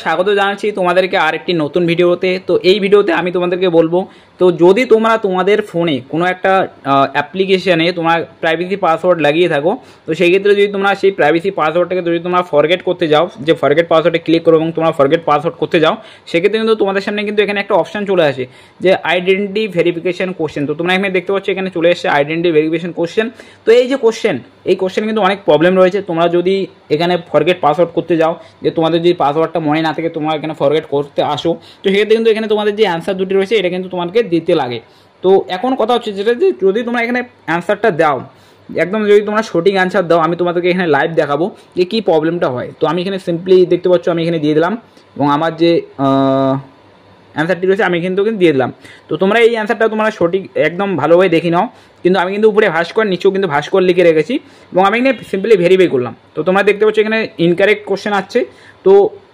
স্বাগত জানাচ্ছি তোমাদেরকে আরেকটি নতুন ভিডিওতে। তো এই ভিডিওতে আমি তোমাদেরকে বলবো, তো যদি তোমরা তোমাদের ফোনে কোনো একটা অ্যাপ্লিকেশানে তোমরা প্রাইভেসি পাসওয়ার্ড লাগিয়ে থাকো, তো সেই ক্ষেত্রে যদি তোমরা সেই প্রাইভেসি পাসওয়ার্ডটাকে যদি তোমরা ফরগেট করতে যাও, যে ফরগেট পাসওয়ার্ডে ক্লিক করো এবং তোমরা ফরগেট পাসওয়ার্ড করতে যাও, সেক্ষেত্রে কিন্তু তোমাদের সামনে কিন্তু এখানে একটা অপশান চলে আসে যে আইডেন্টি ভেরিফিকেশন কোশ্চেন। তো তোমরা এখানে দেখতে পাচ্ছ এখানে চলে এসেছে আইডেন্টি ভেরিফিকেশন কোশ্চেন। তো এই যে কোশ্চেন, এই কোশ্চেন কিন্তু অনেক প্রবলেম রয়েছে। তোমরা যদি এখানে ফরগেট পাসওয়ার্ড করতে যাও, যে তোমাদের যদি পাসওয়ার্ডটা মনে না থাকে তোমরা এখানে ফরগেট করতে আসো, তো সেক্ষেত্রে কিন্তু এখানে তোমাদের যে অ্যান্সার দুটি রয়েছে এটা কিন্তু তোমাকে দিতে লাগে। তো এখন কথা হচ্ছে যেটা, যে যদি তোমরা এখানে অ্যান্সারটা দাও, একদম যদি তোমরা সঠিক অ্যান্সার দাও, আমি তোমাদেরকে এখানে লাইভ দেখাবো যে কী প্রবলেমটা হয়। তো আমি এখানে সিম্পলি দেখতে পাচ্ছ আমি এখানে দিয়ে দিলাম এবং আমার যে অ্যান্সারটি রয়েছে আমি কিন্তু দিয়ে দিলাম। তো তোমরা এই অ্যান্সারটা তোমরা সঠিক একদম ভালোভাবে দেখে নাও, কিন্তু আমি কিন্তু উপরে ভাস্কর, নিচেও কিন্তু ভাস্কর লিখে রেখেছি এবং আমি এখানে সিম্পলি ভেরিফাই করলাম। তো তোমরা দেখতে পাচ্ছ এখানে ইনকারেক্ট কোশ্চেন আসছে। তো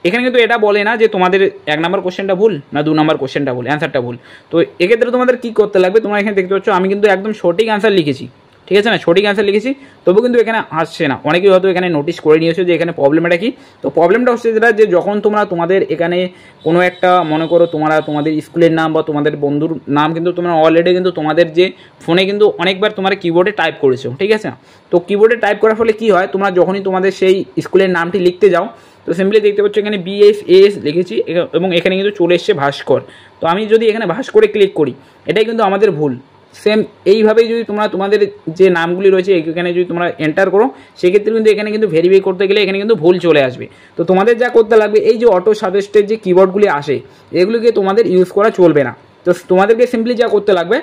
এখানে কিন্তু এটা বলে না যে তোমাদের 1 নম্বর কোশ্চেনটা ভুল না 2 নম্বর কোশ্চেনটা ভুল, অ্যান্সারটা ভুল। তো এক্ষেত্রে তোমাদের কী করতে লাগবে, তোমরা এখানে দেখতে পাচ্ছ আমি কিন্তু একদম সঠিক অ্যান্সার লিখেছি, ঠিক আছে না, সঠিক অ্যান্সার লিখেছি, তবু কিন্তু এখানে আসছে না। অনেকেই হয়তো এখানে নোটিস করে নিয়েছো যে এখানে প্রবলেমটা কি। তো প্রবলেমটা হচ্ছে যেটা, যে যখন তোমরা তোমাদের এখানে কোনো একটা মনে করো তোমরা তোমাদের স্কুলের নাম বা তোমাদের বন্ধুর নাম কিন্তু তোমরা অলরেডি কিন্তু তোমাদের যে ফোনে কিন্তু অনেকবার তোমার কিবোর্ডে টাইপ করেছো, ঠিক আছে। তো কিবোর্ডে টাইপ করার ফলে কী হয়, তোমরা যখনই তোমাদের সেই স্কুলের নামটি লিখতে যাও, তো সিম্পলি দেখতে পাচ্ছ এখানে BFAS লিখেছি এবং এখানে কিন্তু চলে এসছে ভাস্কর। তো আমি যদি এখানে ভাস্করে ক্লিক করি, এটাই কিন্তু আমাদের ভুল। সেম এইভাবেই যদি তোমরা তোমাদের যে নামগুলি রয়েছে এখানে যদি তোমরা এন্টার করো, সেক্ষেত্রে কিন্তু এখানে কিন্তু ভেরিফাই করতে গেলে এখানে কিন্তু ভুল চলে আসবে। তো তোমাদের যা করতে লাগবে, এই যে অটো সাজেস্টের যে কিবোর্ডগুলি আসে এগুলিকে তোমাদের ইউজ করা চলবে না। তো তোমাদেরকে সিম্পলি যা করতে লাগবে,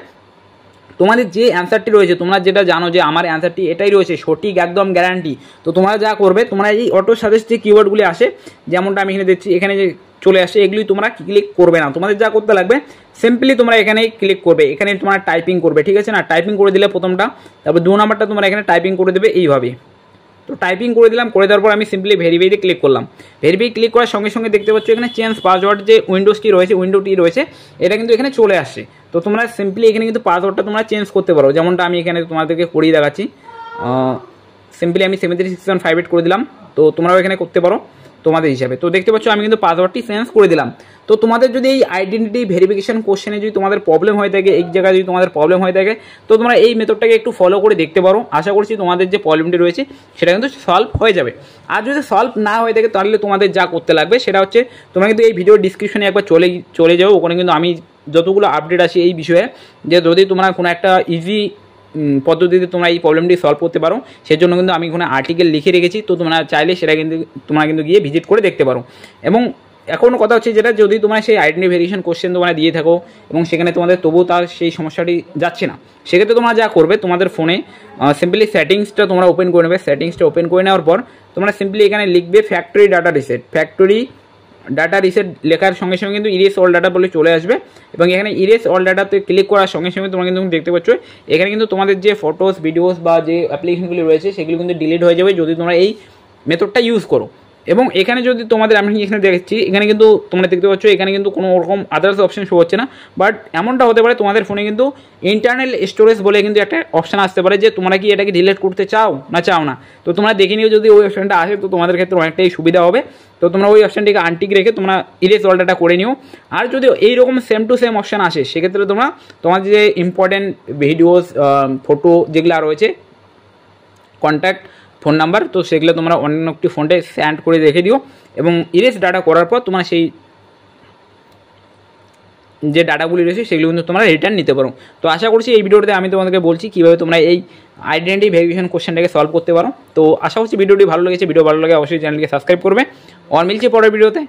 তোমাদের যে অ্যান্সারটি রয়েছে, তোমরা যেটা জানো যে আমার অ্যান্সারটি এটাই রয়েছে সঠিক, একদম গ্যারান্টি, তো তোমরা যা করবে, তোমরা এই অটো সাজেস্ট যে কিওয়ার্ডগুলি আসে, যেমনটা আমি এখানে দেখছি এখানে যে চলে আসে, এগুলি তোমরা ক্লিক করবে না। তোমাদের যা করতে লাগবে, সিম্পলি তোমরা এখানে ক্লিক করবে, এখানে তোমরা টাইপিং করবে, ঠিক আছে না। টাইপিং করে দিলে প্রথমটা, তারপর 2 নম্বরটা তোমরা এখানে টাইপিং করে দেবে এইভাবে। তো টাইপিং করে দিলাম, করে দেওয়ার পর আমি সিম্পলি ভেরিফাইতে ক্লিক করলাম। ভেরিফাই ক্লিক করার সঙ্গে সঙ্গে দেখতে পাচ্ছ এখানে চেঞ্জ পাসওয়ার্ড যে উইন্ডোটি রয়েছে এটা কিন্তু এখানে চলে আসছে। তো তোমরা সিম্পলি এখানে কিন্তু পাসওয়ার্ডটা তোমরা চেঞ্জ করতে পারো, যেমনটা আমি এখানে তোমাদেরকে করিয়ে দেখাচ্ছি। সিম্পলি আমি 73658 করে দিলাম, তো তোমরাও এখানে করতে পারো তোমাদের হিসাবে। তো দেখতে পাচ্ছ আমি কিন্তু পাসওয়ার্ডটি চেঞ্জ করে দিলাম। তো তোমাদের যদি এই আইডেন্টিটি ভেরিফিকেশন কোশ্চেনে যদি তোমাদের প্রবলেম হয়ে থাকে, এই জায়গায় যদি তোমাদের প্রবলেম হয়ে থাকে, তো তোমরা এই মেথডটাকে একটু ফলো করে দেখতে পারো। আশা করছি তোমাদের যে প্রবলেমটি রয়েছে সেটা কিন্তু সলভ হয়ে যাবে। আর যদি সলভ না হয়ে থাকে, তাহলে তোমাদের যা করতে লাগবে সেটা হচ্ছে, তোমরা কিন্তু এই ভিডিওর ডিসক্রিপশনে একবার চলে যাও, ওখানে কিন্তু আমি যতগুলো আপডেট আছে এই বিষয়ে, যে যদি তোমরা কোনো একটা ইজি পদ্ধতিতে তোমরা এই প্রবলেমটি সলভ করতে পারো, সেজন্য কিন্তু আমি এখানে আর্টিকেল লিখে রেখেছি। তো তোমরা চাইলে সেটা কিন্তু তোমরা কিন্তু গিয়ে ভিজিট করে দেখতে পারো। এবং এখন কথা হচ্ছে যেটা, যদি তোমরা সেই আইডেন্টি ভেরিফিকেশন কোশ্চেন তোমরা দিয়ে থাকো এবং সেখানে তোমাদের তবুও তার সেই সমস্যাটি যাচ্ছে না, সেক্ষেত্রে তোমরা যা করবে, তোমাদের ফোনে সিম্পলি সেটিংসটা তোমরা ওপেন করে নেবে। সেটিংসটা ওপেন করে নেওয়ার পর তোমরা সিম্পলি এখানে লিখবে ফ্যাক্টরি ডাটা রিসেট লেখার সঙ্গে সঙ্গে কিন্তু ইরেজ অল ডাটা বলে চলে আসবে এবং এখানে ইরেজ অল ডাটাতে ক্লিক করার সঙ্গে সঙ্গে তোমরা কিন্তু দেখতে পাচ্ছ এখানে কিন্তু তোমাদের যে ফটোস, ভিডিওস বা যে অ্যাপ্লিকেশনগুলি রয়েছে সেগুলো কিন্তু ডিলিট হয়ে যাবে যদি তোমরা এই মেথডটা ইউজ করো। এবং এখানে যদি তোমাদের, আমি এখানে দেখছি এখানে কিন্তু তোমরা দেখতে পাচ্ছ এখানে কিন্তু কোনো রকম আদার্স অপশন শো হচ্ছে না। বাট এমনটা হতে পারে তোমাদের ফোনে কিন্তু ইন্টারনাল স্টোরেজ বলে কিন্তু একটা অপশান আসতে পারে, যে তোমরা কি এটাকে ডিলিট করতে চাও না। তো তোমরা দেখে নিও, যদি ওই অপশানটা আসে তো তোমাদের ক্ষেত্রে অনেকটাই সুবিধা হবে। তো তোমরা ওই অপশানটিকে আনটিক রেখে তোমরা ইরেজ অল ডাটা করে নিও। আর যদি এইরকম সেম টু সেম অপশান আসে, সেক্ষেত্রে তোমরা তোমাদের যে ইম্পর্টেন্ট ভিডিওস, ফটো যেগুলো রয়েছে, কন্ট্যাক্ট, ফোন নাম্বার, তো সেগুলো তোমরা অন্য একটি ফোনটায় সেন্ড করে রেখে দিও এবং ইরেজ ডাটা করার পর তোমরা সেই যে ডাটাগুলি রয়েছে সেগুলো কিন্তু তোমরা রিটার্ন নিতে পারো। তো আশা করছি এই ভিডিওতে আমি তোমাদেরকে বলছি কীভাবে তোমরা এই আইডেন্টি ভেরিফিকেশন কোশ্চেনটাকে সলভ করতে পারো। তো আশা করছি ভিডিওটি ভালো লেগেছে। ভিডিও ভালো লাগে অবশ্যই চ্যানেলকে সাবস্ক্রাইব করবে। আর মিলছে পরের ভিডিওতে।